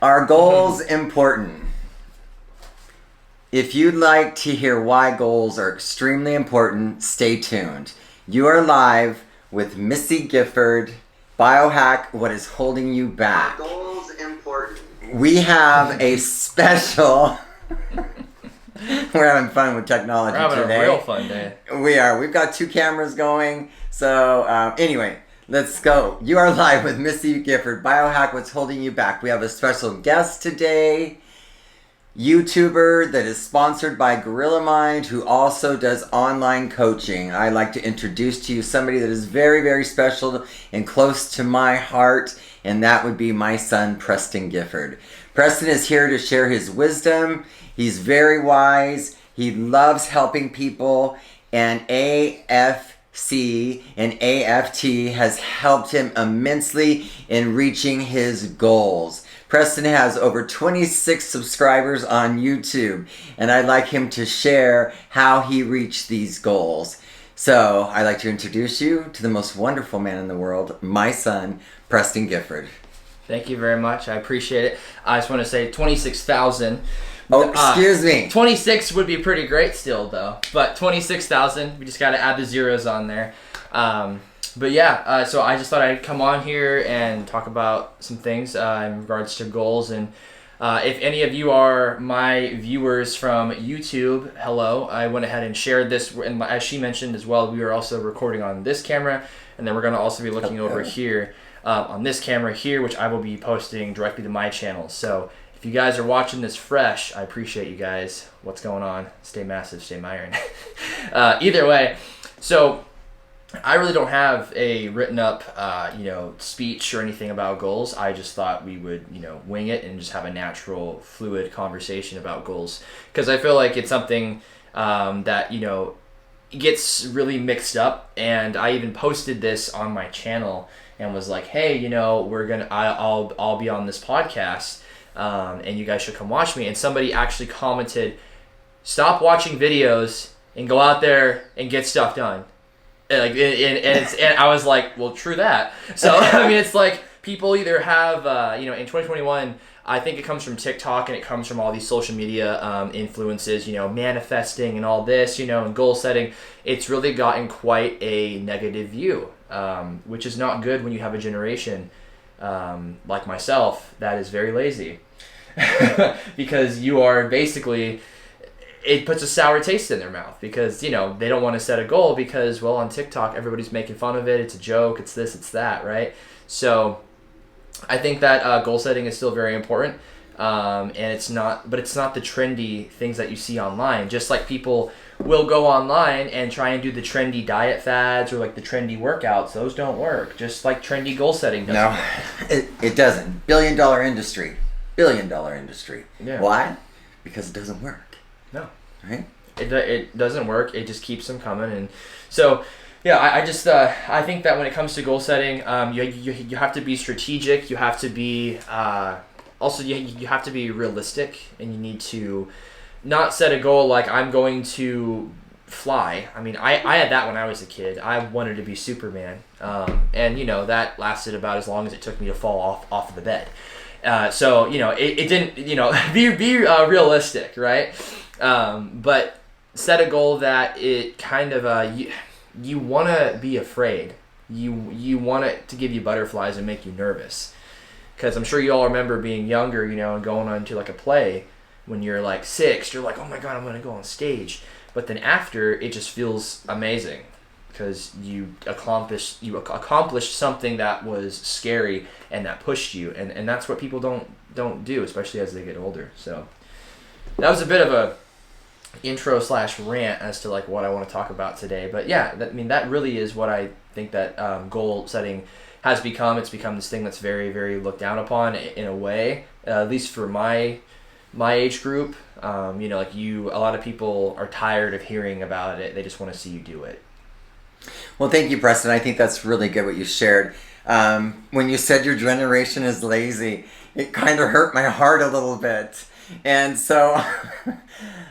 Are goals important? If you'd like to hear why goals are extremely important, stay tuned. You are live with Missy Gifford, Biohack, What is Holding You Back? Are goals important? We have a special... We're having fun with technology today. We're having a real fun day. We are. We've got 2 cameras going. So anyway, let's go. You are live with Missy Gifford, Biohack, What's Holding You Back. We have a special guest today, YouTuber that is sponsored by Gorilla Mind, who also does online coaching. I'd like to introduce to you somebody that is very, very special and close to my heart, and that would be my son, Preston Gifford. Preston is here to share his wisdom. He's very wise. He loves helping people, and AFC and AFT has helped him immensely in reaching his goals. Preston has over 26 subscribers on YouTube, and I'd like him to share how he reached these goals. So I'd like to introduce you to the most wonderful man in the world, my son, Preston Gifford. Thank you very much. I appreciate it. I just want to say 26,000. Oh, excuse me. 26 would be pretty great still, though. But 26,000, we just got to add the zeros on there. But yeah, so I just thought I'd come on here and talk about some things in regards to goals. And if any of you are my viewers from YouTube, hello. I went ahead and shared this. And as she mentioned as well, we are also recording on this camera. And then we're going to also be looking over here on this camera here, which I will be posting directly to my channel. So if you guys are watching this fresh, I appreciate you guys. What's going on? Stay massive, stay Myron. Either way, so I really don't have a written up, speech or anything about goals. I just thought we would, wing it and just have a natural, fluid conversation about goals. Because I feel like it's something that, gets really mixed up. And I even posted this on my channel and was like, hey, I'll be on this podcast. And you guys should come watch me. And somebody actually commented, stop watching videos and go out there and get stuff done. And I was like, well, true that. So I mean, it's like people either have in 2021, I think it comes from TikTok and it comes from all these social media influences, manifesting and all this, and goal setting. It's really gotten quite a negative view, which is not good when you have a generation like myself that is very lazy. Because you are basically, it puts a sour taste in their mouth because, they don't want to set a goal because, well, on TikTok, everybody's making fun of it. It's a joke. It's this, it's that, right? So I think that goal setting is still very important. And it's not the trendy things that you see online. Just like people will go online and try and do the trendy diet fads or like the trendy workouts. Those don't work. Just like trendy goal setting doesn't work. It doesn't. $1 billion industry. Yeah. Why? Because it doesn't work. No. Right? It doesn't work. It just keeps them coming. And so, yeah, I think that when it comes to goal setting, you have to be strategic. You have to be also you have to be realistic, and you need to not set a goal like I'm going to fly. I mean, I had that when I was a kid. I wanted to be Superman, and that lasted about as long as it took me to fall off of the bed. So it didn't be realistic, right? But set a goal that it kind of you want to be afraid. You want it to give you butterflies and make you nervous. Because I'm sure you all remember being younger, and going on to like a play when you're like 6, you're like, oh my God, I'm going to go on stage. But then after, it just feels amazing because you accomplished something that was scary and that pushed you. And that's what people don't do, especially as they get older. So that was a bit of a intro/rant as to like what I want to talk about today. But yeah, that really is what I think that goal setting has become. It's become this thing that's very, very looked down upon in a way, at least for my age group. A lot of people are tired of hearing about it. They just want to see you do it. Well, thank you, Preston. I think that's really good what you shared. When you said your generation is lazy, it kind of hurt my heart a little bit. And so,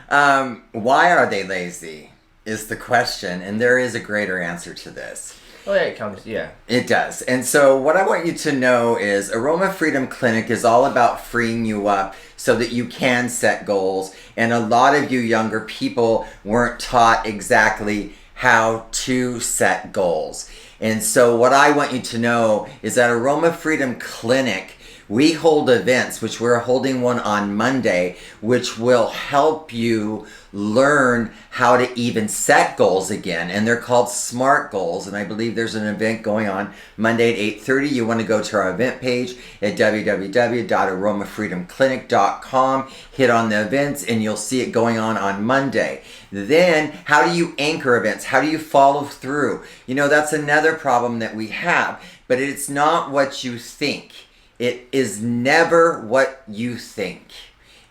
why are they lazy is the question. And there is a greater answer to this. Oh yeah, it comes. Yeah. It does. And so what I want you to know is Aroma Freedom Clinic is all about freeing you up so that you can set goals. And a lot of you younger people weren't taught exactly how to set goals. And so what I want you to know is that Aroma Freedom Clinic, we hold events, which we're holding one on Monday, which will help you learn how to even set goals again. And they're called SMART goals. And I believe there's an event going on Monday at 8:30. You want to go to our event page at www.aromafreedomclinic.com. Hit on the events and you'll see it going on Monday. Then, how do you anchor events? How do you follow through? You know, that's another problem that we have. But it's not what you think. It is never what you think.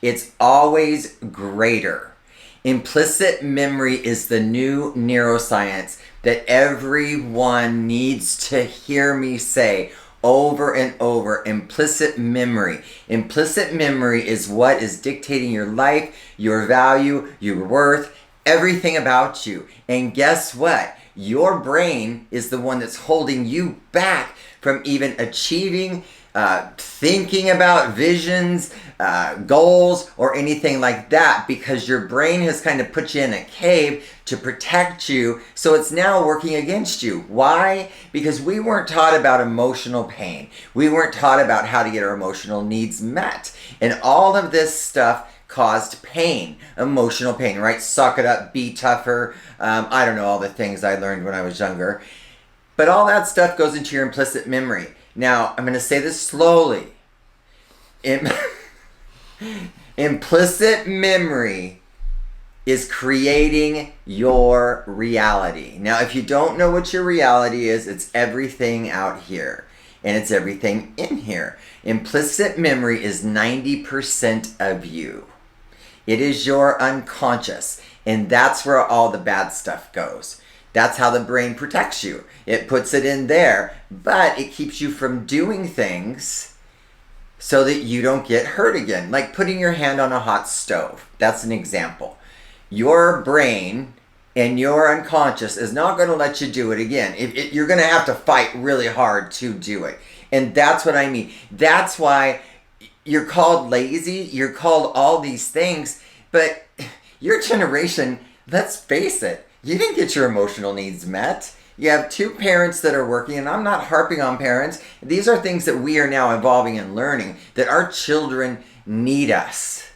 It's always greater. Implicit memory is the new neuroscience that everyone needs to hear me say over and over. Implicit memory. Implicit memory is what is dictating your life, your value, your worth, everything about you. And guess what? Your brain is the one that's holding you back from even achieving thinking about visions, goals, or anything like that, because your brain has kind of put you in a cave to protect you, so it's now working against you. Why? Because we weren't taught about emotional pain. We weren't taught about how to get our emotional needs met. And all of this stuff caused pain, emotional pain, right? Suck it up, be tougher. I don't know, all the things I learned when I was younger. But all that stuff goes into your implicit memory. Now, I'm going to say this slowly. Implicit memory is creating your reality. Now, if you don't know what your reality is, it's everything out here. And it's everything in here. Implicit memory is 90% of you. It is your unconscious. And that's where all the bad stuff goes. That's how the brain protects you. It puts it in there, but it keeps you from doing things so that you don't get hurt again. Like putting your hand on a hot stove. That's an example. Your brain and your unconscious is not going to let you do it again. You're going to have to fight really hard to do it. And that's what I mean. That's why you're called lazy. You're called all these things. But your generation, let's face it, you didn't get your emotional needs met. You have two parents that are working, and I'm not harping on parents. These are things that we are now evolving and learning, that our children need us.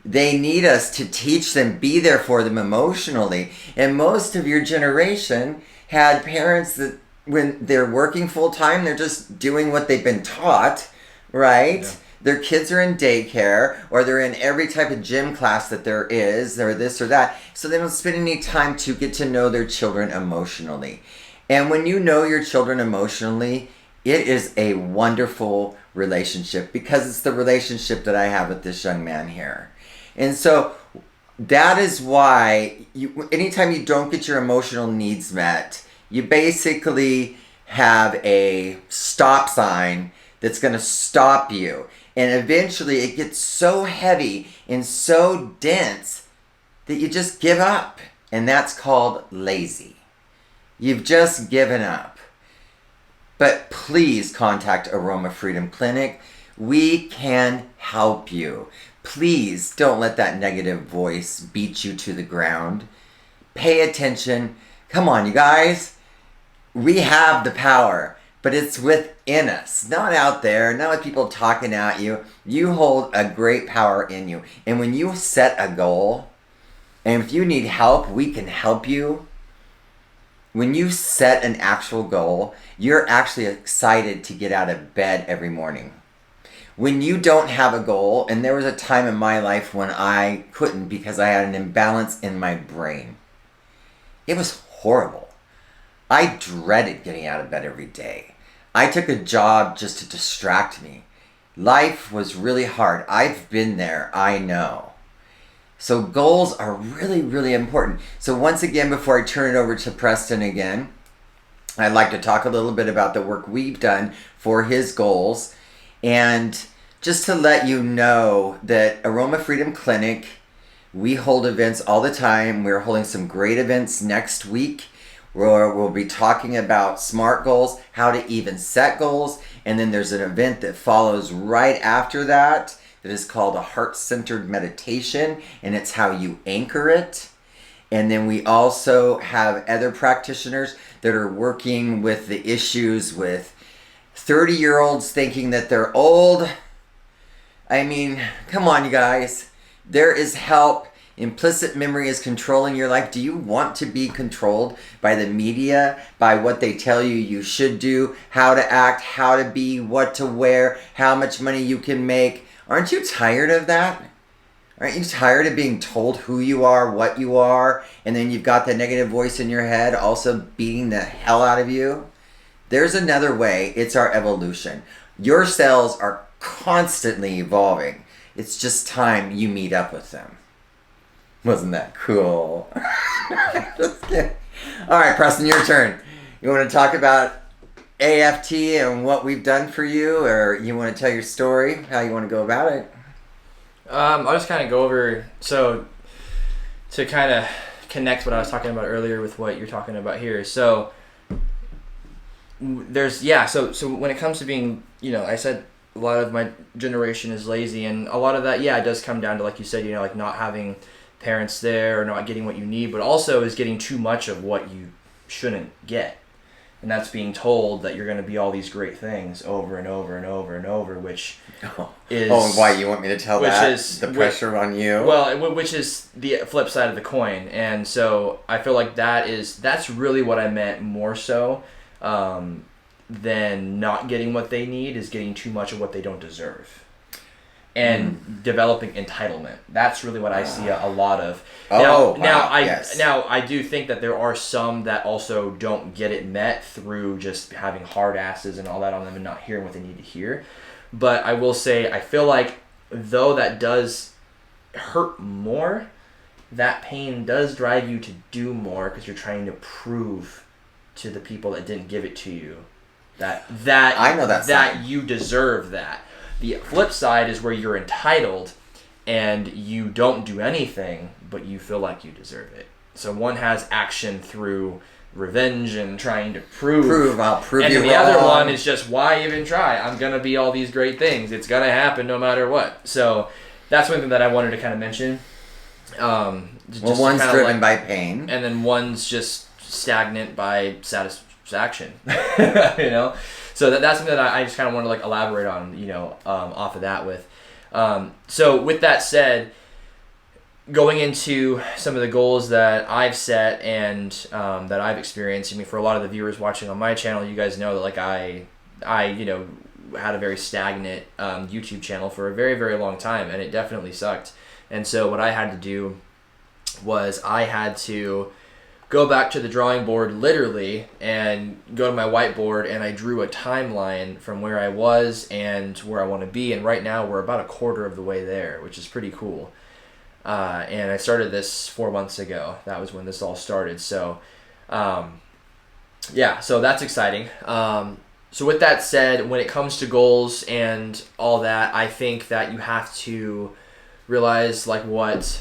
They need us to teach them, be there for them emotionally. And most of your generation had parents that when they're working full time, they're just doing what they've been taught, right? Yeah. Their kids are in daycare, or they're in every type of gym class that there is, or this or that. So they don't spend any time to get to know their children emotionally. And when you know your children emotionally, it is a wonderful relationship, because it's the relationship that I have with this young man here. And so that is why anytime you don't get your emotional needs met, you basically have a stop sign that's going to stop you. And eventually it gets so heavy and so dense that you just give up. And that's called lazy. You've just given up. But please contact Aroma Freedom Clinic. We can help you. Please don't let that negative voice beat you to the ground. Pay attention. Come on, you guys. We have the power, but it's within us, not out there, not with people talking at you. You hold a great power in you. And when you set a goal, and if you need help, we can help you. When you set an actual goal, you're actually excited to get out of bed every morning. When you don't have a goal, and there was a time in my life when I couldn't because I had an imbalance in my brain. It was horrible. I dreaded getting out of bed every day. I took a job just to distract me. Life was really hard. I've been there. I know. So goals are really, really important. So once again, before I turn it over to Preston again, I'd like to talk a little bit about the work we've done for his goals. And just to let you know that Aroma Freedom Clinic, we hold events all the time. We're holding some great events next week. where we'll be talking about SMART goals, how to even set goals, and then there's an event that follows right after that is called a heart-centered meditation, and it's how you anchor it. And then we also have other practitioners that are working with the issues with 30-year-olds thinking that they're old. I mean, come on, you guys. There is help. Implicit memory is controlling your life. Do you want to be controlled by the media, by what they tell you you should do, how to act, how to be, what to wear, how much money you can make? Aren't you tired of that? Aren't you tired of being told who you are, what you are, and then you've got the negative voice in your head also beating the hell out of you? There's another way. It's our evolution. Your cells are constantly evolving. It's just time you meet up with them. Wasn't that cool? Just kidding. All right, Preston, your turn. You want to talk about AFT and what we've done for you, or you want to tell your story, how you want to go about it? I'll just kind of go over, so to kind of connect what I was talking about earlier with what you're talking about here. So so when it comes to being, I said a lot of my generation is lazy, and a lot of that, it does come down to, like you said, like not having parents there or not getting what you need, but also is getting too much of what you shouldn't get. And that's being told that you're going to be all these great things over and over and over and over, which is... Oh, and why you want me to tell that? Is the pressure on you? Well, which is the flip side of the coin. And so I feel like that's really what I meant more so than not getting what they need, is getting too much of what they don't deserve. And developing entitlement. That's really what I see a lot of. Now I do think that there are some that also don't get it met through just having hard asses and all that on them and not hearing what they need to hear. But I will say, I feel like though that does hurt more, that pain does drive you to do more because you're trying to prove to the people that didn't give it to you that I know that you deserve that. The flip side is where you're entitled and you don't do anything, but you feel like you deserve it. So one has action through revenge and trying to prove. I'll prove you wrong. And the other one is just, why even try? I'm going to be all these great things. It's going to happen no matter what. So that's one thing that I wanted to kind of mention. One's driven by pain. And then one's just stagnant by satisfaction. So that's something that I just kind of want to elaborate on, off of that with. So with that said, going into some of the goals that I've set and that I've experienced, for a lot of the viewers watching on my channel, you guys know that I had a very stagnant YouTube channel for a very, very long time, and it definitely sucked. And so what I had to do was I had to go back to the drawing board literally and go to my whiteboard, and I drew a timeline from where I was and where I want to be, and right now we're about a quarter of the way there, which is pretty cool. And I started this 4 months ago. That was when this all started. So so that's exciting. So with that said, when it comes to goals and all that, I think that you have to realize what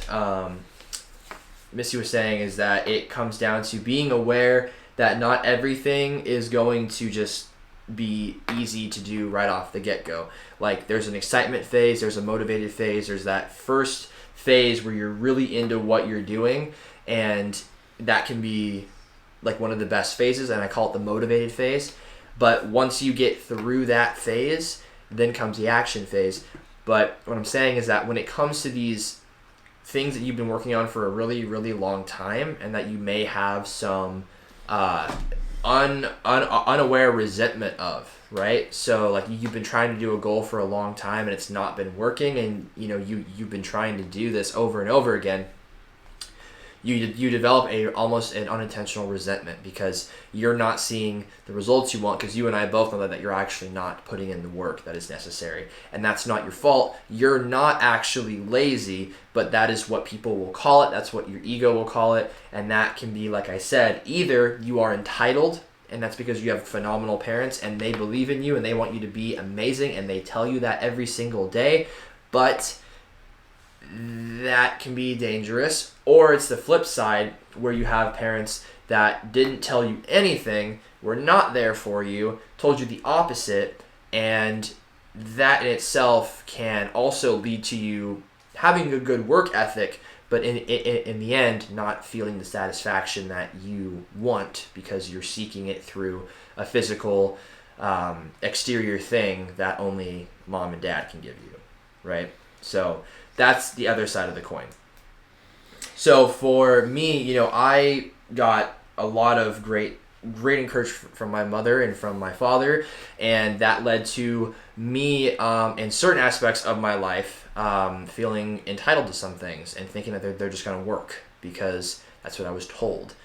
Missy was saying, is that it comes down to being aware that not everything is going to just be easy to do right off the get-go. There's an excitement phase, there's a motivated phase, there's that first phase where you're really into what you're doing, and that can be one of the best phases, and I call it the motivated phase. But once you get through that phase, then comes the action phase. But what I'm saying is that when it comes to these things that you've been working on for a really, really long time, and that you may have some unaware resentment of, right? So you've been trying to do a goal for a long time and it's not been working, and you've been trying to do this over and over again. You develop almost an unintentional resentment because you're not seeing the results you want, because you and I both know that you're actually not putting in the work that is necessary. And that's not your fault. You're not actually lazy, but that is what people will call it. That's what your ego will call it. And that can be, like I said, either you are entitled, and that's because you have phenomenal parents and they believe in you and they want you to be amazing and they tell you that every single day, but that can be dangerous. Or it's the flip side, where you have parents that didn't tell you anything, were not there for you, told you the opposite, and that in itself can also lead to you having a good work ethic, but in the end, not feeling the satisfaction that you want because you're seeking it through a physical exterior thing that only mom and dad can give you, right? So that's the other side of the coin. So for me, I got a lot of great encouragement from my mother and from my father, and that led to me in certain aspects of my life feeling entitled to some things and thinking that they're just going to work because that's what I was told.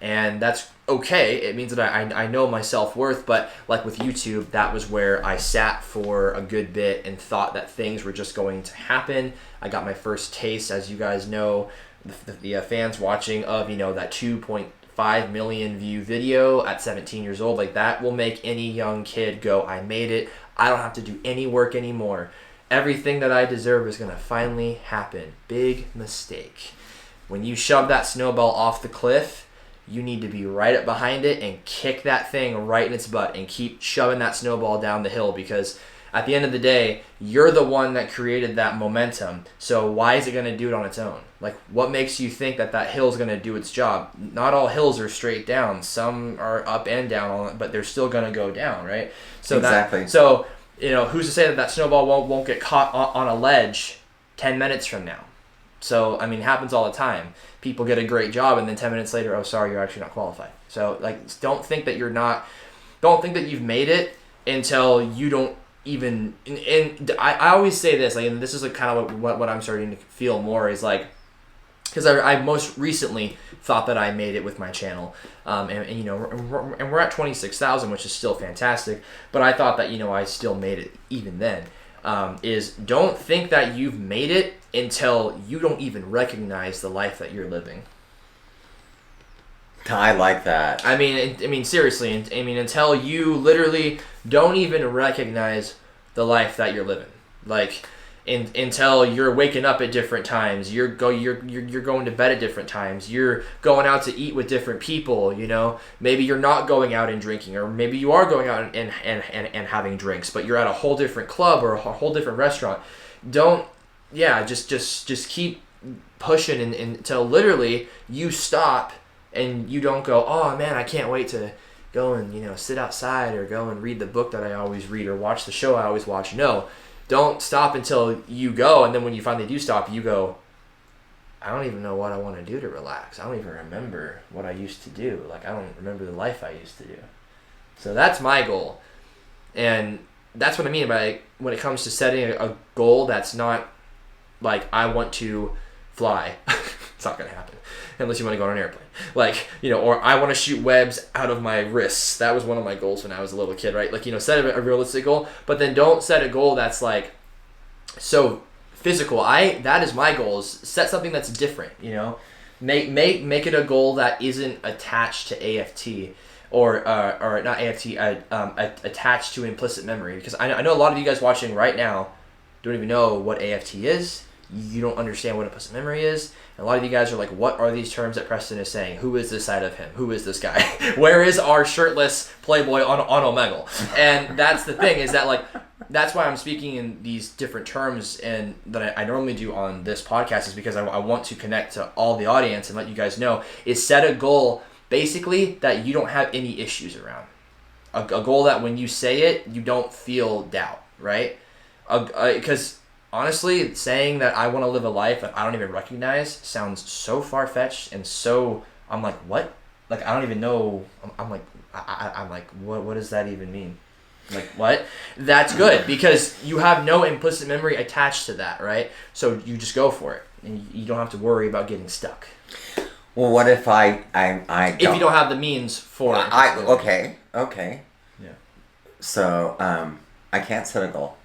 And that's okay. It means that I know my self-worth, but like with YouTube, that was where I sat for a good bit and thought that things were just going to happen. I got my first taste, as you guys know, the fans watching of, that 2.5 million view video at 17 years old. Like, that will make any young kid go, I made it. I don't have to do any work anymore. Everything that I deserve is going to finally happen. Big mistake. When you shove that snowball off the cliff, you need to be right up behind it and kick that thing right in its butt and keep shoving that snowball down the hill, because at the end of the day, you're the one that created that momentum. So why is it going to do it on its own? Like, what makes you think that hill is going to do its job? Not all hills are straight down. Some are up and down, but they're still going to go down, right? So exactly. Who's to say that snowball won't get caught on a ledge 10 minutes from now? So, it happens all the time. People get a great job, and then 10 minutes later, oh, sorry, you're actually not qualified. So, don't think that you've made it until you don't even, and I always say this, and this is kind of what I'm starting to feel more is because I most recently thought that I made it with my channel, and we're at 26,000, which is still fantastic, but I thought that I still made it even then. Is don't think that you've made it until you don't even recognize the life that you're living. I like that. Seriously, until you literally don't even recognize the life that you're living. Until you're waking up at different times, you're going to bed at different times, you're going out to eat with different people, maybe you're not going out and drinking, or maybe you are going out and having drinks, but you're at a whole different club or a whole different restaurant. Just keep pushing until literally you stop and you don't go, oh man, I can't wait to go and sit outside or go and read the book that I always read or watch the show I always watch. No. Don't stop until you go, and then when you finally do stop, you go, I don't even know what I want to do to relax. I don't even remember what I used to do. I don't remember the life I used to do. So that's my goal. And that's what I mean by when it comes to setting a goal that's not I want to fly. It's not going to happen unless you want to go on an airplane. Or I want to shoot webs out of my wrists. That was one of my goals when I was a little kid, right? Set a realistic goal, but then don't set a goal that's so physical. That is my goal, is set something that's different, Make it a goal that isn't attached to AFT or not AFT, attached to implicit memory, because I know a lot of you guys watching right now don't even know what AFT is. You don't understand what implicit memory is. And a lot of you guys are like, what are these terms that Preston is saying? Who is this side of him? Who is this guy? Where is our shirtless playboy on Omegle? And that's the thing, is that that's why I'm speaking in these different terms and that I normally do on this podcast, is because I want to connect to all the audience and let you guys know, is set a goal basically that you don't have any issues around. A goal that when you say it, you don't feel doubt, right? Because honestly, saying that I want to live a life that I don't even recognize sounds so far-fetched and so, I'm like, what? I don't even know. I'm like, what does that even mean? What? That's good, because you have no implicit memory attached to that, right? So you just go for it, and you don't have to worry about getting stuck. Well, what if I don't? If you don't have the means for it. Okay. Yeah. So, I can't set a goal,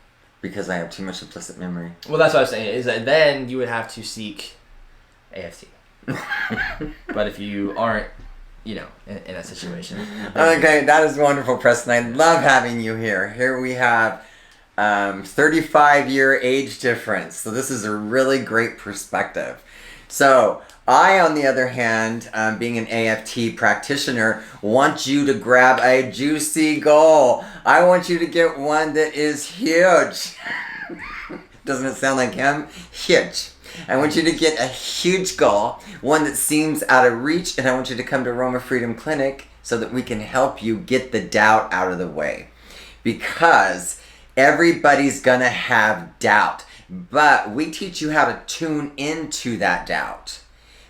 because I have too much implicit memory. Well, that's what I was saying, is that then you would have to seek AFT. But if you aren't, in a situation. Okay, that is wonderful, Preston. I love having you here. Here we have 35-year age difference. So this is a really great perspective. So I, on the other hand, being an AFT practitioner, want you to grab a juicy goal. I want you to get one that is huge. Doesn't it sound like him? Huge. I want you to get a huge goal, one that seems out of reach, and I want you to come to Aroma Freedom Clinic so that we can help you get the doubt out of the way. Because everybody's gonna have doubt, but we teach you how to tune into that doubt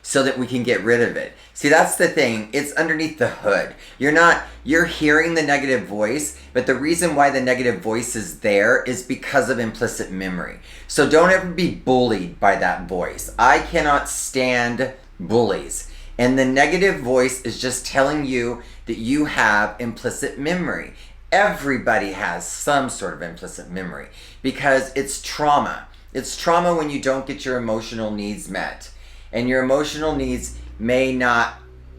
so that we can get rid of it. See, that's the thing. It's underneath the hood. You're hearing the negative voice, but the reason why the negative voice is there is because of implicit memory. So don't ever be bullied by that voice. I cannot stand bullies. And the negative voice is just telling you that you have implicit memory. Everybody has some sort of implicit memory because it's trauma. It's trauma when you don't get your emotional needs met. And your emotional needs may not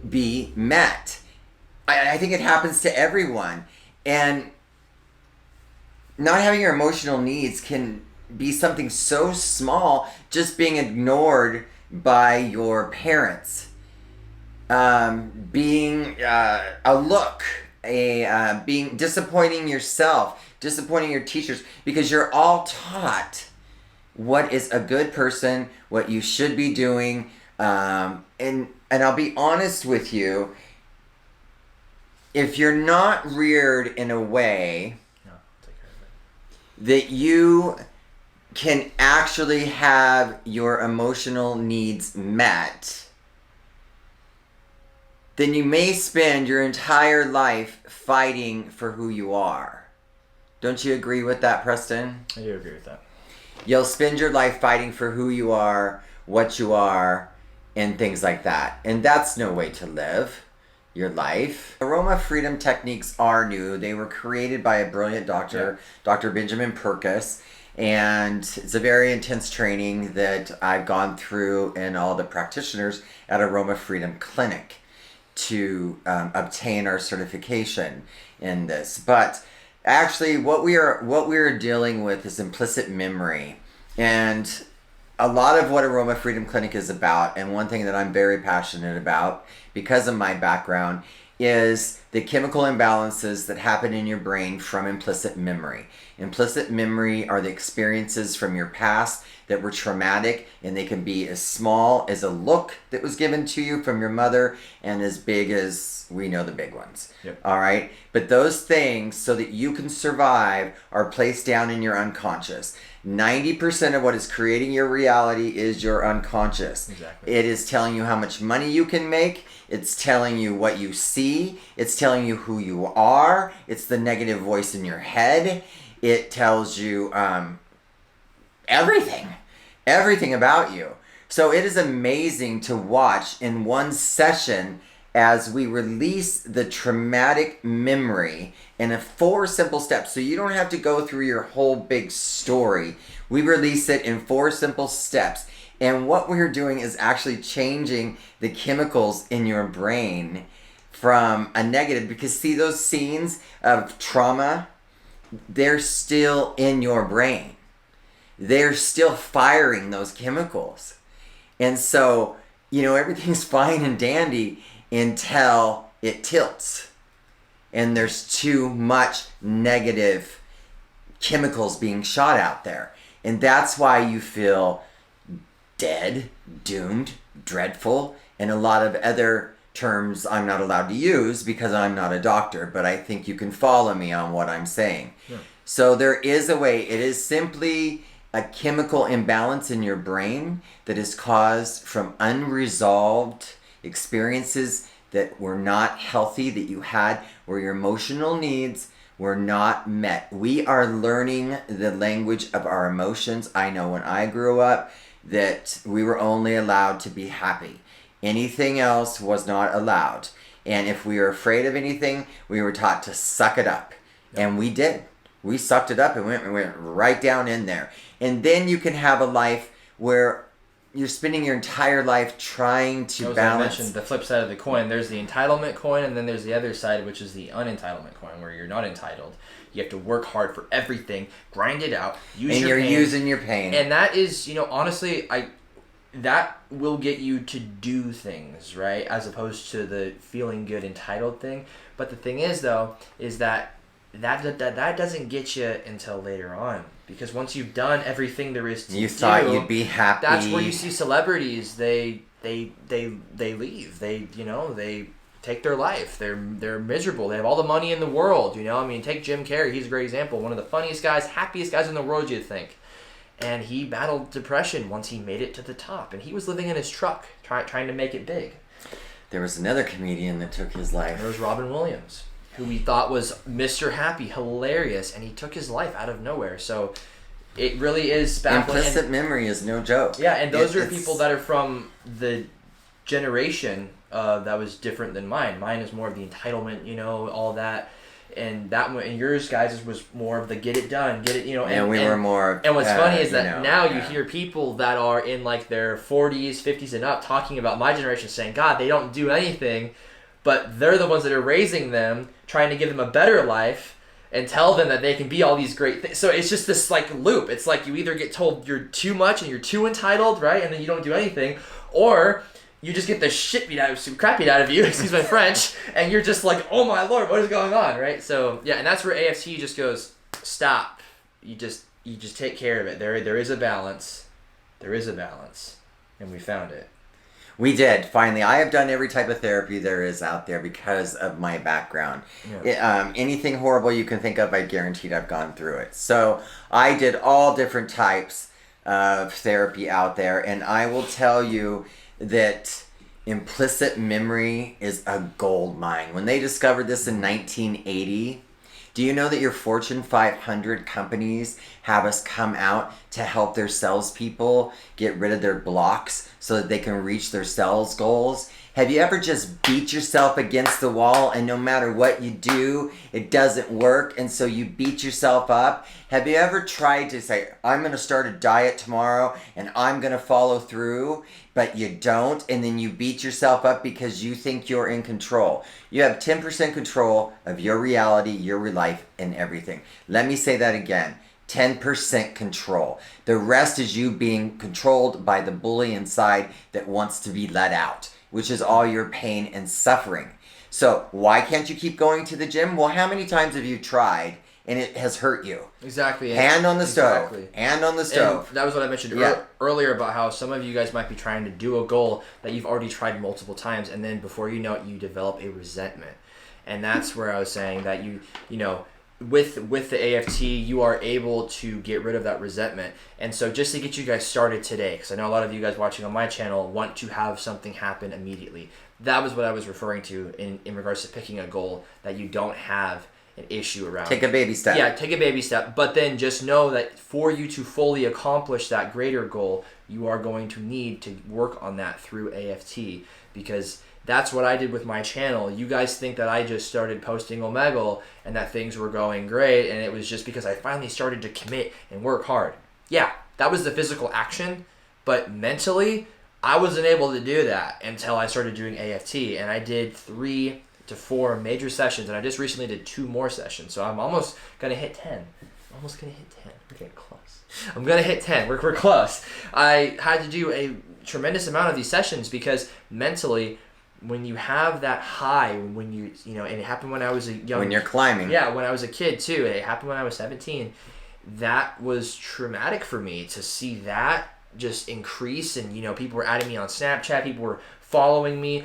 be met. I think it happens to everyone. And not having your emotional needs can be something so small, just being ignored by your parents. Being a look, being disappointing yourself, disappointing your teachers, because you're all taught what is a good person, what you should be doing, and I'll be honest with you, if you're not reared in a way that you can actually have your emotional needs met, then you may spend your entire life fighting for who you are. Don't you agree with that, Preston? I do agree with that. You'll spend your life fighting for who you are, what you are, and things like that. And that's no way to live your life. Aroma Freedom Techniques are new. They were created by a brilliant doctor, Dr. Benjamin Perkus. And it's a very intense training that I've gone through and all the practitioners at Aroma Freedom Clinic to obtain our certification in this. But actually, what we are dealing with is implicit memory, and a lot of what Aroma Freedom Clinic is about, and one thing that I'm very passionate about because of my background, is the chemical imbalances that happen in your brain from implicit memory. Implicit memory are the experiences from your past that were traumatic, and they can be as small as a look that was given to you from your mother and as big as we know the big ones. Yep. All right? But those things, so that you can survive, are placed down in your unconscious. 90% of what is creating your reality is your unconscious. Exactly. It is telling you how much money you can make. It's telling you what you see. It's telling you who you are. It's the negative voice in your head. It tells you everything about you. So it is amazing to watch in one session as we release the traumatic memory in 4 simple steps. So you don't have to go through your whole big story. We release it in 4 simple steps. And what we're doing is actually changing the chemicals in your brain from a negative. Because see, those scenes of trauma, they're still in your brain. They're still firing those chemicals. And so, everything's fine and dandy until it tilts. And there's too much negative chemicals being shot out there. And that's why you feel dead, doomed, dreadful, and a lot of other terms I'm not allowed to use because I'm not a doctor, but I think you can follow me on what I'm saying. Yeah. So there is a way. It is simply a chemical imbalance in your brain that is caused from unresolved experiences that were not healthy, that you had, where your emotional needs were not met. We are learning the language of our emotions. I know when I grew up that we were only allowed to be happy. Anything else was not allowed. And if we were afraid of anything, we were taught to suck it up. Yep. And we did. We sucked it up and went right down in there. And then you can have a life where you're spending your entire life trying to balance. I mentioned the flip side of the coin. There's the entitlement coin, and then there's the other side, which is the unentitlement coin, where you're not entitled. You have to work hard for everything, grind it out, use your pain. Using your pain. And that is, honestly, that will get you to do things, right? As opposed to the feeling good entitled thing. But the thing is, though, is that doesn't get you until later on. Because once you've done everything there is to do, you thought you'd be happy. That's where you see celebrities. They leave. They take their life. They're miserable. They have all the money in the world. I mean, take Jim Carrey. He's a great example. One of the funniest guys, happiest guys in the world, you'd think. And he battled depression once he made it to the top. And he was living in his truck, trying to make it big. There was another comedian that took his life. There was Robin Williams, who we thought was Mr. Happy, hilarious, and he took his life out of nowhere. So it really is baffling. Implicit memory is no joke. Yeah, and those are people that are from the generation that was different than mine. Mine is more of the entitlement, all that. And that one, and yours guys was more of the get it done, get it, And we were more. And what's funny is that now you hear people that are in like their 40s, 50s, and up talking about my generation, saying, "God, they don't do anything," but they're the ones that are raising them, trying to give them a better life, and tell them that they can be all these great things. So it's just this like loop. It's like you either get told you're too much and you're too entitled, right, and then you don't do anything, or you just get the crap beat out of you, excuse my French, and you're just like, oh my Lord, what is going on, right? So yeah, and that's where AFT just goes, stop. You just take care of it. There is a balance. There is a balance, and we found it. We did, finally. I have done every type of therapy there is out there because of my background. Yeah. Anything horrible you can think of, I guaranteed I've gone through it. So I did all different types of therapy out there, and I will tell you that implicit memory is a gold mine. When they discovered this in 1980, do you know that your Fortune 500 companies have us come out to help their salespeople get rid of their blocks so that they can reach their sales goals? Have you ever just beat yourself against the wall and no matter what you do, it doesn't work, and so you beat yourself up? Have you ever tried to say, I'm going to start a diet tomorrow and I'm going to follow through, but you don't, and then you beat yourself up because you think you're in control? You have 10% control of your reality, your life, and everything. Let me say that again. 10% control. The rest is you being controlled by the bully inside that wants to be let out, which is all your pain and suffering. So why can't you keep going to the gym? Well, how many times have you tried and it has hurt you? Exactly. Hand on the stove. Hand on the stove. And that was what I mentioned earlier about how some of you guys might be trying to do a goal that you've already tried multiple times, and then before you know it, you develop a resentment. And that's where I was saying that with the AFT, you are able to get rid of that resentment. And so just to get you guys started today, because I know a lot of you guys watching on my channel want to have something happen immediately. That was what I was referring to in regards to picking a goal that you don't have an issue around. Take a baby step. Yeah, take a baby step. But then just know that for you to fully accomplish that greater goal, you are going to need to work on that through AFT, because that's what I did with my channel. You guys think that I just started posting Omegle and that things were going great, and it was just because I finally started to commit and work hard. Yeah, that was the physical action, but mentally, I wasn't able to do that until I started doing AFT, and I did 3 to 4 major sessions, and I just recently did 2 more sessions, so I'm almost going to hit 10. Almost going to hit 10. We're getting close. I'm going to hit 10. We're close. I had to do a tremendous amount of these sessions because mentally, when you have that high, when and it happened when I was a young... When you're climbing. Yeah, when I was a kid, too. It happened when I was 17. That was traumatic for me to see that just increase, and, people were adding me on Snapchat, people were following me.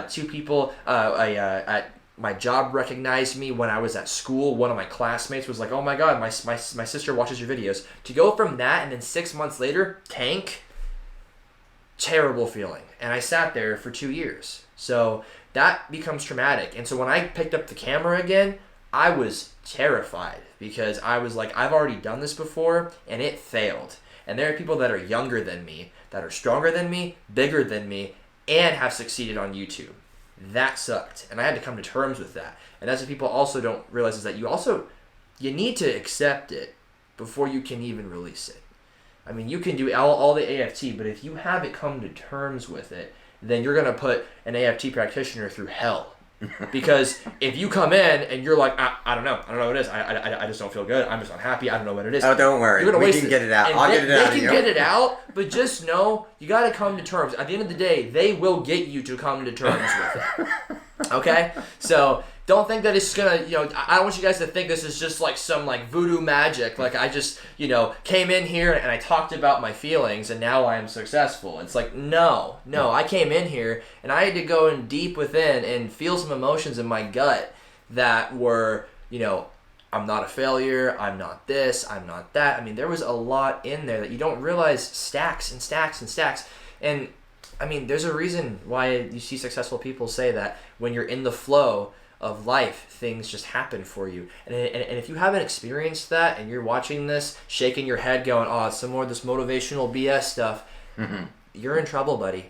2 people at my job recognized me when I was at school. One of my classmates was like, oh my God, my sister watches your videos. To go from that and then 6 months later, tank, terrible feeling. And I sat there for 2 years. So that becomes traumatic. And so when I picked up the camera again, I was terrified because I was like, I've already done this before and it failed. And there are people that are younger than me, that are stronger than me, bigger than me, and have succeeded on YouTube. That sucked. And I had to come to terms with that. And that's what people also don't realize, is that you need to accept it before you can even release it. I mean, you can do all the AFT, but if you haven't come to terms with it, then you're going to put an AFT practitioner through hell. Because if you come in and you're like, I don't know what it is. I just don't feel good. I'm just unhappy. I don't know what it is. Oh, don't worry. You're gonna We waste can it. get it out. And I'll get it out. They can get it out, but just know you got to come to terms. At the end of the day, they will get you to come to terms with it. Okay? So don't think that it's gonna, I don't want you guys to think this is just like some like voodoo magic. Like I just, came in here and I talked about my feelings and now I'm successful. It's like, no. I came in here and I had to go in deep within and feel some emotions in my gut that were, I'm not a failure, I'm not this, I'm not that. I mean, there was a lot in there that you don't realize, stacks and stacks and stacks. And I mean, there's a reason why you see successful people say that when you're in the flow of life, things just happen for you. And if you haven't experienced that and you're watching this, shaking your head going, oh, it's some more of this motivational BS stuff, you're in trouble, buddy.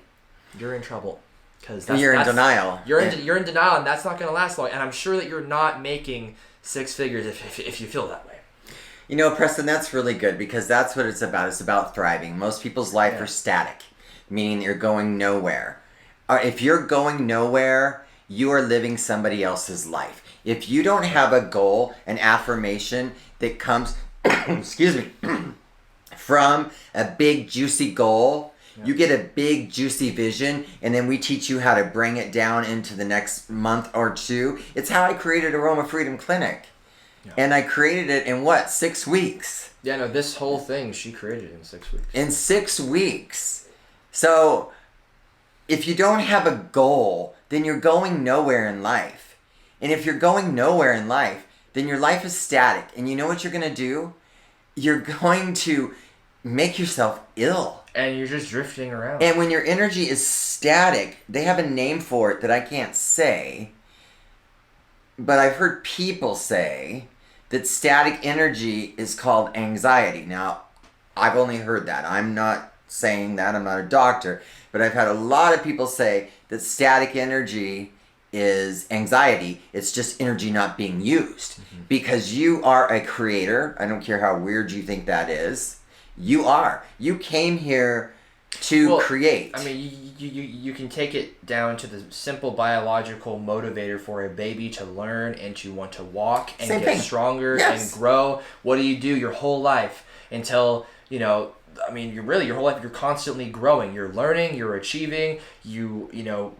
You're in trouble. Because you're in denial. You're in denial, and that's not going to last long. And I'm sure that you're not making six figures if you feel that way. Preston, that's really good because that's what it's about. It's about thriving. Most people's life are static, meaning you're going nowhere. If you're going nowhere, you are living somebody else's life. If you don't have a goal, an affirmation that comes, excuse me, from a big juicy goal, you get a big juicy vision, and then we teach you how to bring it down into the next month or two. It's how I created Aroma Freedom Clinic. And I created it in 6 weeks? Yeah, no, this whole thing she created in 6 weeks. In 6 weeks. So if you don't have a goal, then you're going nowhere in life. And if you're going nowhere in life, then your life is static. And you know what you're going to do? You're going to make yourself ill. And you're just drifting around. And when your energy is static, they have a name for it that I can't say, but I've heard people say that static energy is called anxiety. Now, I've only heard that. I'm not saying that. I'm not a doctor. But I've had a lot of people say that static energy is anxiety. It's just energy not being used. Because you are a creator. I don't care how weird you think that is. You are. You came here to create. I mean, you can take it down to the simple biological motivator for a baby to learn and to want to walk and get stronger and grow. What do your whole life until, your whole life, you're constantly growing. You're learning, you're achieving, you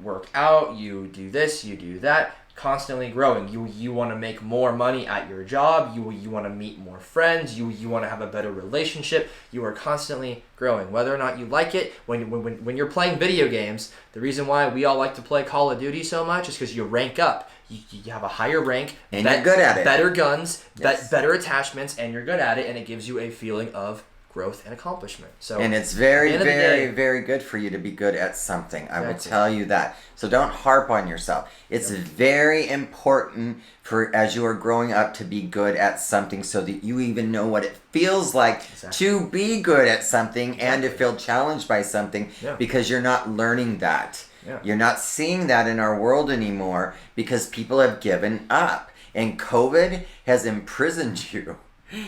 work out, you do this, you do that. Constantly growing. You want to make more money at your job. You want to meet more friends. You want to have a better relationship. You are constantly growing, whether or not you like it. When you're playing video games, the reason why we all like to play Call of Duty so much is because you rank up. You have a higher rank, and you're good at it. Better guns, better attachments, and you're good at it, and it gives you a feeling of growth and accomplishment. So, and it's very, very, very good for you to be good at something. Exactly. I will tell you that. So don't harp on yourself. It's very important for as you are growing up to be good at something so that you even know what it feels like to be good at something and to feel challenged by something because you're not learning that. Yeah. You're not seeing that in our world anymore because people have given up. And COVID has imprisoned you.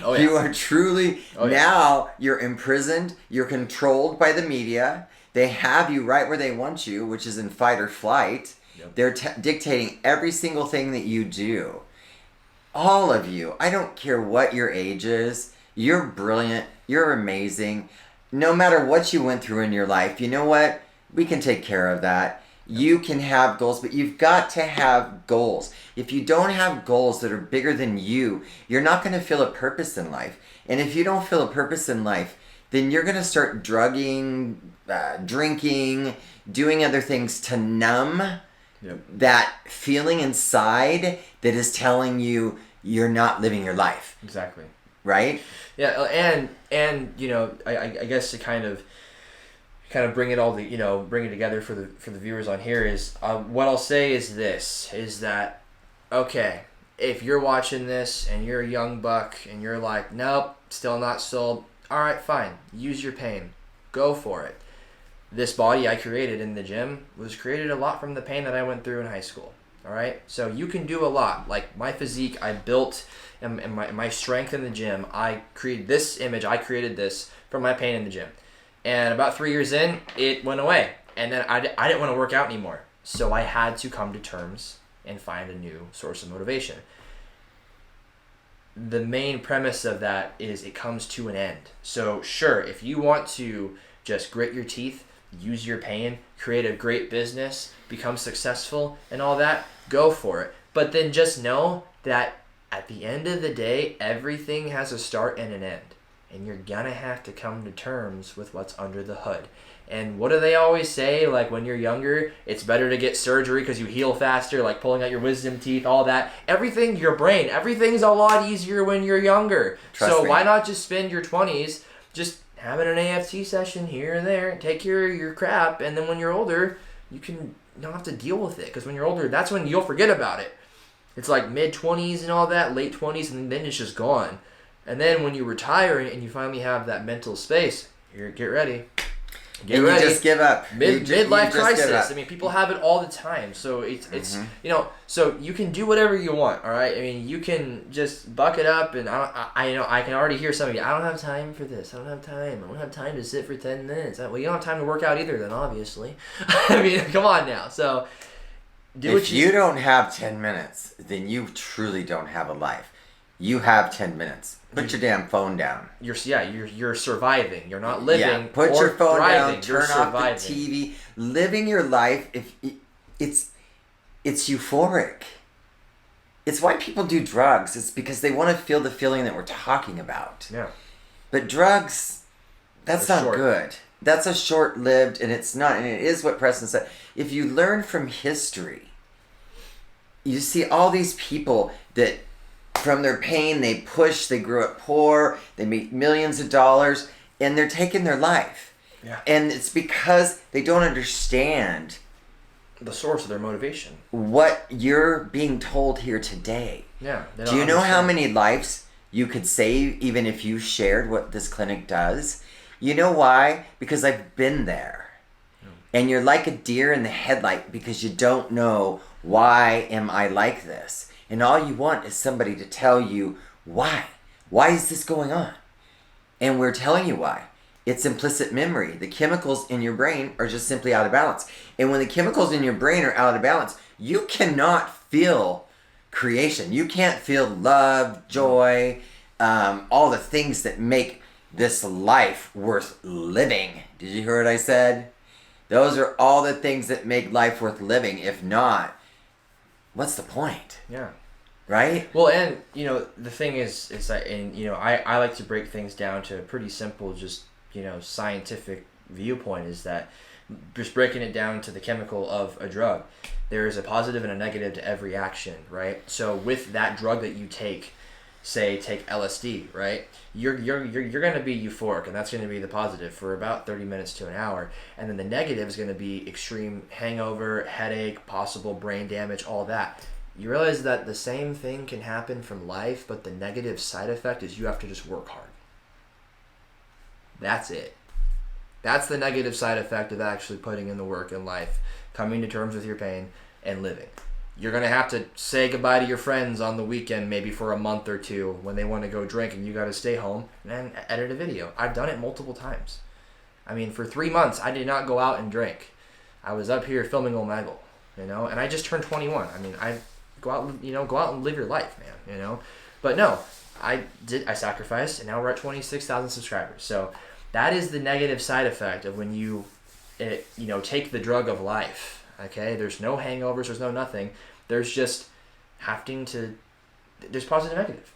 Oh, yeah. You are truly, now you're imprisoned, you're controlled by the media, they have you right where they want you, which is in fight or flight. They're dictating every single thing that you do. All of you, I don't care what your age is, you're brilliant, you're amazing. No matter what you went through in your life, you know what? We can take care of that. You can have goals, but you've got to have goals. If you don't have goals that are bigger than you, you're not going to feel a purpose in life. And if you don't feel a purpose in life, then you're going to start drugging, drinking, doing other things to numb that feeling inside that is telling you you're not living your life. Exactly. Right? Yeah, and I guess to kind of bring it all bring it together for the viewers on here is what I'll say is this is that okay, if you're watching this and you're a young buck and you're like, nope, still not sold, all right, fine, use your pain, go for it. This body I created in the gym was created a lot from the pain that I went through in high school. All right, so you can do a lot. Like my physique, I built, and my strength in the gym. I created this image. I created this from my pain in the gym. And about 3 years in, it went away. And then I didn't want to work out anymore. So I had to come to terms and find a new source of motivation. The main premise of that is it comes to an end. So sure, if you want to just grit your teeth, use your pain, create a great business, become successful and all that, go for it. But then just know that at the end of the day, everything has a start and an end. And you're gonna have to come to terms with what's under the hood. And what do they always say? Like when you're younger, it's better to get surgery because you heal faster, like pulling out your wisdom teeth, all that. Everything, your brain, everything's a lot easier when you're younger. Trust me. Why not just spend your 20s just having an AFT session here and there, take care of your crap, and then when you're older, you don't have to deal with it. Because when you're older, that's when you'll forget about it. It's like mid-20s and all that, late 20s, and then it's just gone. And then when you retire and you finally have that mental space, get ready. Get ready. You just give up. Midlife crisis. I mean, people have it all the time. So it's so you can do whatever you want. All right. I mean, you can just buck it up, and I can already hear some of you. I don't have time for this. I don't have time. I don't have time to sit for 10 minutes. Well, you don't have time to work out either. Then obviously, I mean, come on now. So if you don't have 10 minutes, then you truly don't have a life. You have 10 minutes. Put your damn phone down. You're surviving. You're not living. Yeah, put your phone thriving. down. Turn off the TV. Living your life. It's euphoric. It's why people do drugs. It's because they want to feel the feeling that we're talking about. Yeah. But drugs, that's not good. That's a short-lived, and it's not. And it is what Preston said. If you learn from history, you see all these people that, from their pain, they grew up poor, they make millions of dollars, and they're taking their life. Yeah. And it's because they don't understand the source of their motivation. What you're being told here today. Yeah. Do you know how many lives you could save even if you shared what this clinic does? You know why? Because I've been there. And you're like a deer in the headlight because you don't know, why am I like this? And all you want is somebody to tell you why. Why is this going on? And we're telling you why. It's implicit memory. The chemicals in your brain are just simply out of balance. And when the chemicals in your brain are out of balance, you cannot feel creation. You can't feel love, joy, all the things that make this life worth living. Did you hear what I said? Those are all the things that make life worth living. If not, what's the point? Yeah. Right? Well, and, the thing is that, and, I like to break things down to a pretty simple, just, scientific viewpoint, is that just breaking it down to the chemical of a drug, there is a positive and a negative to every action, right? So with that drug that you take, say, take LSD, right? You're going to be euphoric, and that's going to be the positive for about 30 minutes to an hour. And then the negative is going to be extreme hangover, headache, possible brain damage, all that. You realize that the same thing can happen from life, but the negative side effect is you have to just work hard. That's it. That's the negative side effect of actually putting in the work in life, coming to terms with your pain, and living. You're going to have to say goodbye to your friends on the weekend, maybe for a month or two, when they want to go drink, and you got to stay home and edit a video. I've done it multiple times. I mean, for 3 months, I did not go out and drink. I was up here filming Omegle, and I just turned 21. I mean, go out and live your life, man, But no, I sacrificed, and now we're at 26,000 subscribers. So that is the negative side effect of when you take the drug of life. Okay, there's no hangovers, there's no nothing. There's just there's positive and negative,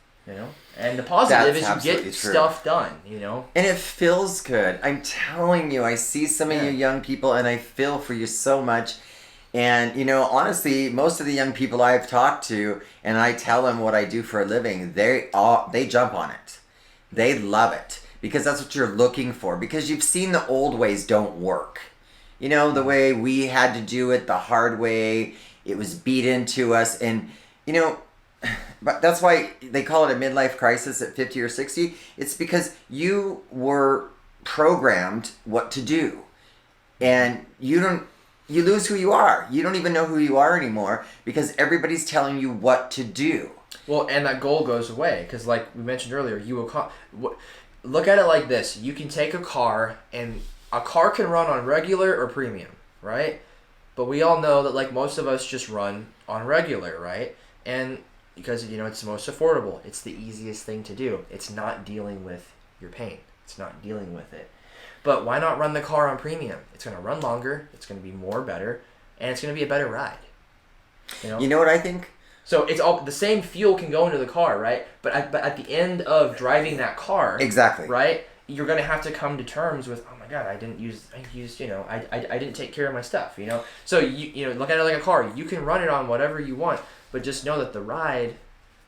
And the positive is you get stuff done, And it feels good. I'm telling you, I see some of you young people, and I feel for you so much. And, honestly, most of the young people I've talked to, and I tell them what I do for a living, they jump on it. They love it because that's what you're looking for, because you've seen the old ways don't work. The way we had to do it, the hard way, it was beat into us. And, but that's why they call it a midlife crisis at 50 or 60. It's because you were programmed what to do. And you lose who you are. You don't even know who you are anymore because everybody's telling you what to do. Well, and that goal goes away because, like we mentioned earlier, look at it like this. You can take a car, and a car can run on regular or premium, right? But we all know that like most of us just run on regular, right? And because it's the most affordable, it's the easiest thing to do. It's not dealing with your pain. It's not dealing with it. But why not run the car on premium? It's going to run longer, it's going to be more better, and it's going to be a better ride. You know what I think? So it's all the same fuel can go into the car, right? But at the end of driving that car, exactly, right? You're going to have to come to terms with, oh my God, I didn't take care of my stuff, So look at it like a car. You can run it on whatever you want, but just know that the ride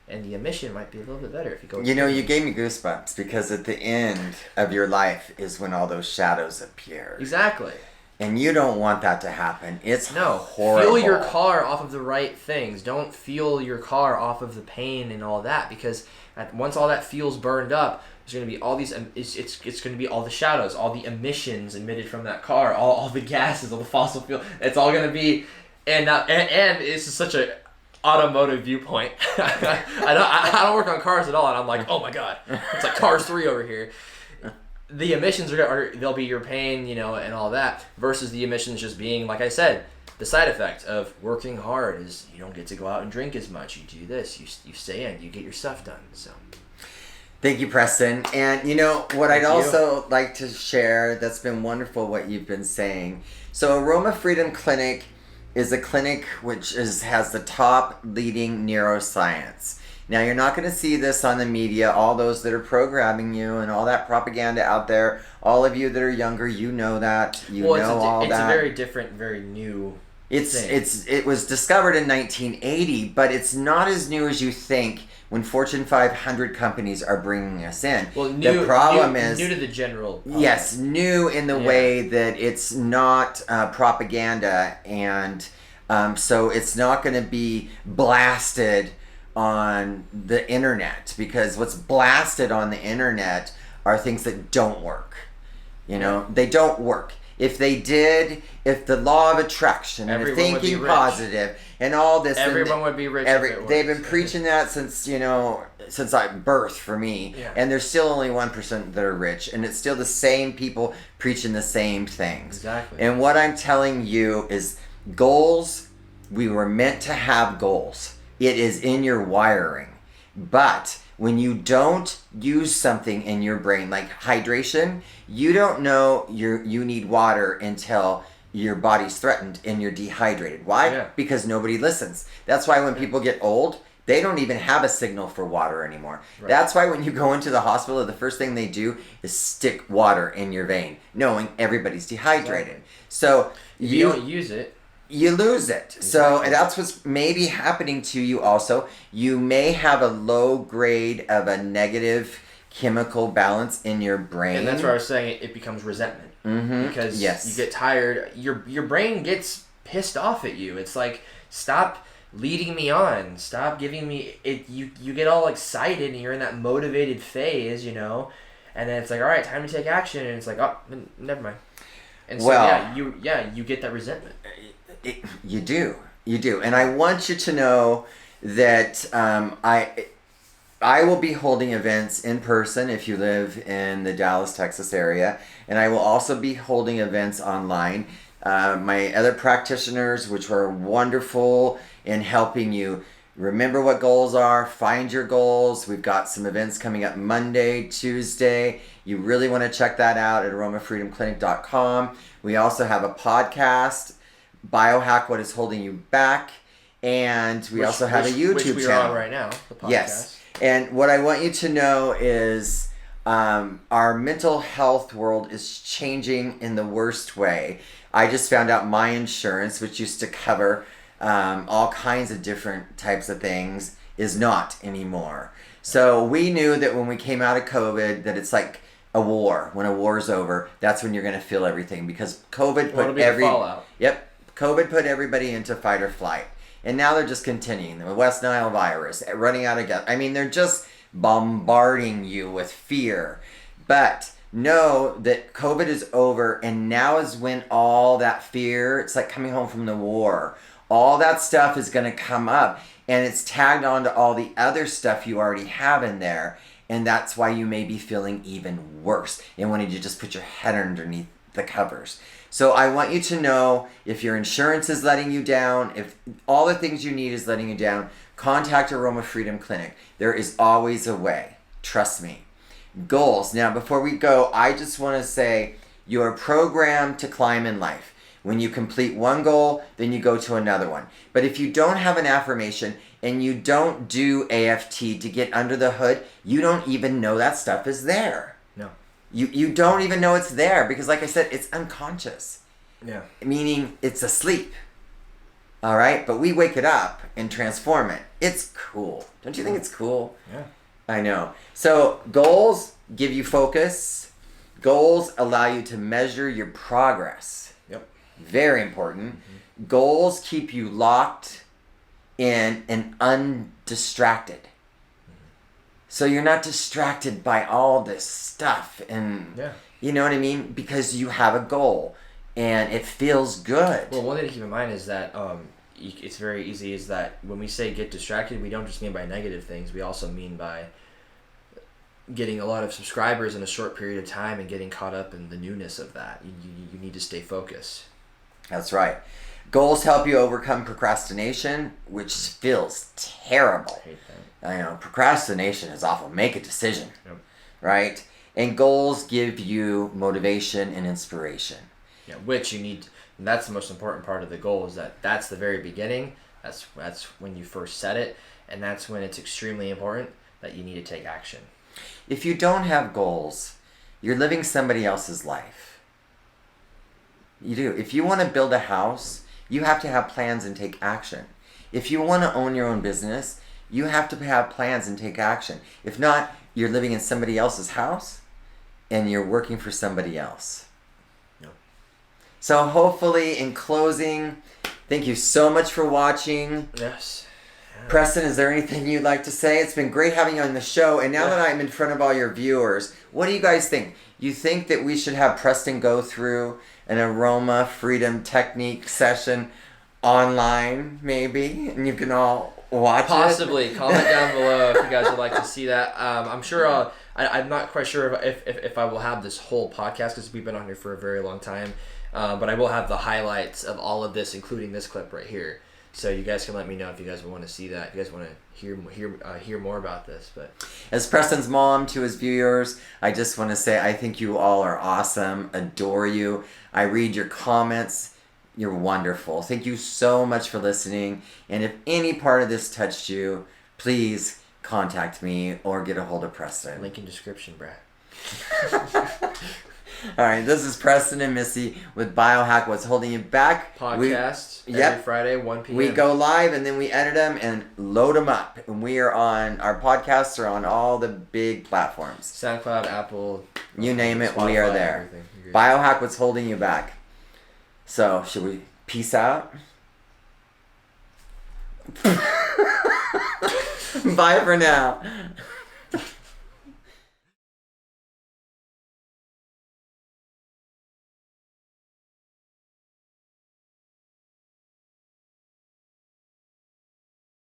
and the emission might be a little bit better if you go. You gave me goosebumps because at the end of your life is when all those shadows appear. Exactly. And you don't want that to happen. It's horrible. Fuel your car off of the right things. Don't fuel your car off of the pain and all that, because once all that fuel's burned up, there's going to be all these. It's going to be all the shadows, all the emissions emitted from that car, all the gases, all the fossil fuel. It's all going to be, and it's just such a automotive viewpoint. I don't work on cars at all, and I'm like, oh my God, it's like Cars 3 over here. The emissions they'll be your pain, and all that, versus the emissions just being, like I said, the side effect of working hard is you don't get to go out and drink as much. You do this, you stay in, you get your stuff done. So, thank you, Preston. And what I'd also like to share that's been wonderful what you've been saying. So Aroma Freedom Clinic is a clinic which has the top leading neuroscience. Now, you're not going to see this on the media, all those that are programming you and all that propaganda out there. All of you that are younger, that. It's a very different, very new thing. It was discovered in 1980, but it's not as new as you think when Fortune 500 companies are bringing us in. Well, the problem is new to the general public. Yes, new in the way that it's not propaganda, and so it's not going to be blasted on the internet, because what's blasted on the internet are things that don't work. They don't work. If they did, if the law of attraction and the thinking positive and all this, everyone would be rich. They've been preaching that since I birth for me, and there's still only 1% that are rich, and it's still the same people preaching the same things. Exactly. And what I'm telling you is goals. We were meant to have goals. It is in your wiring. But when you don't use something in your brain, like hydration, you don't know you need water until your body's threatened and you're dehydrated. Why? Yeah. Because nobody listens. That's why when people get old, they don't even have a signal for water anymore. Right. That's why when you go into the hospital, the first thing they do is stick water in your vein, knowing everybody's dehydrated. Exactly. So you don't use it, you lose it. Exactly. So that's what's maybe happening to you also. You may have a low grade of a negative chemical balance in your brain. And that's where I was saying it becomes resentment. Mm-hmm. Because you get tired. Your brain gets pissed off at you. It's like, stop leading me on. Stop giving me it. You get all excited and you're in that motivated phase, And then it's like, all right, time to take action. And it's like, oh, never mind. And so you get that resentment. You do, and I want you to know that I will be holding events in person if you live in the Dallas, Texas area, and I will also be holding events online. My other practitioners, which are wonderful in helping you remember what goals are, find your goals. We've got some events coming up Monday, Tuesday. You really want to check that out at aromafreedomclinic.com. We also have a podcast, Biohack, What is Holding You Back, and we also have a YouTube which we channel. are on right now, the podcast. Yes, and what I want you to know is our mental health world is changing in the worst way. I just found out my insurance, which used to cover all kinds of different types of things, is not anymore. So we knew that when we came out of COVID that it's like a war. When a war is over, that's when you're going to feel everything, because COVID put fallout. Yep. COVID put everybody into fight or flight. And now they're just continuing. The West Nile virus, running out of gas. I mean, they're just bombarding you with fear. But know that COVID is over, and now is when all that fear, it's like coming home from the war. All that stuff is going to come up, and it's tagged on to all the other stuff you already have in there. And that's why you may be feeling even worse and wanting to just put your head underneath the covers. So I want you to know if your insurance is letting you down, if all the things you need is letting you down, contact Aroma Freedom Clinic. There is always a way. Trust me. Goals. Now, before we go, I just want to say you are programmed to climb in life. When you complete one goal, then you go to another one. But if you don't have an affirmation and you don't do AFT to get under the hood, you don't even know that stuff is there. No. You don't even know it's there because, like I said, it's unconscious. Yeah. Meaning it's asleep. All right? But we wake it up and transform it. It's cool. Don't you think it's cool? Yeah. I know. So goals give you focus. Goals allow you to measure your progress. Yep. Very important. Goals keep you locked in and undistracted. So you're not distracted by all this stuff and you know what I mean? Because you have a goal and it feels good. Well, one thing to keep in mind is that it's very easy is that when we say get distracted, we don't just mean by negative things. We also mean by getting a lot of subscribers in a short period of time and getting caught up in the newness of that. You need to stay focused. That's right. Goals help you overcome procrastination, which feels terrible. I hate that. I know, procrastination is awful. Make a decision, Yep. right? And goals give you motivation and inspiration. Yeah, which you need. And that's the most important part of the goal is that's the very beginning. That's when you first set it, and that's when it's extremely important that you need to take action. If you don't have goals, you're living somebody else's life. You do. If you want to build a house, you have to have plans and take action. If you want to own your own business, you have to have plans and take action. If not, you're living in somebody else's house and you're working for somebody else. Yep. So hopefully, in closing, thank you so much for watching. Yes. Preston, is there anything you'd like to say? It's been great having you on the show. And now that I'm in front of all your viewers, what do you guys think? You think that we should have Preston go through an Aroma Freedom Technique session online, maybe? And you can all watch Possibly. it? Comment down below if you guys would like to see that. I'm sure I'm not quite sure if I will have this whole podcast because we've been on here for a very long time. But I will have the highlights of all of this, including this clip right here. So you guys can let me know if you guys want to see that. If you guys want to hear more about this. But as Preston's mom to his viewers, I just want to say I think you all are awesome. Adore you. I read your comments. You're wonderful. Thank you so much for listening. And if any part of this touched you, please contact me or get a hold of Preston. link in description, Brad. All right, this is Preston and Missy with Biohack. What's holding you back? Podcast every Friday, 1 p.m. We go live and then we edit them and load them up. And we are on, our podcasts are on all the big platforms. SoundCloud, Apple. You name it, Spotify, we are there. everything. Biohack, what's holding you back? So, should we peace out? Bye for now.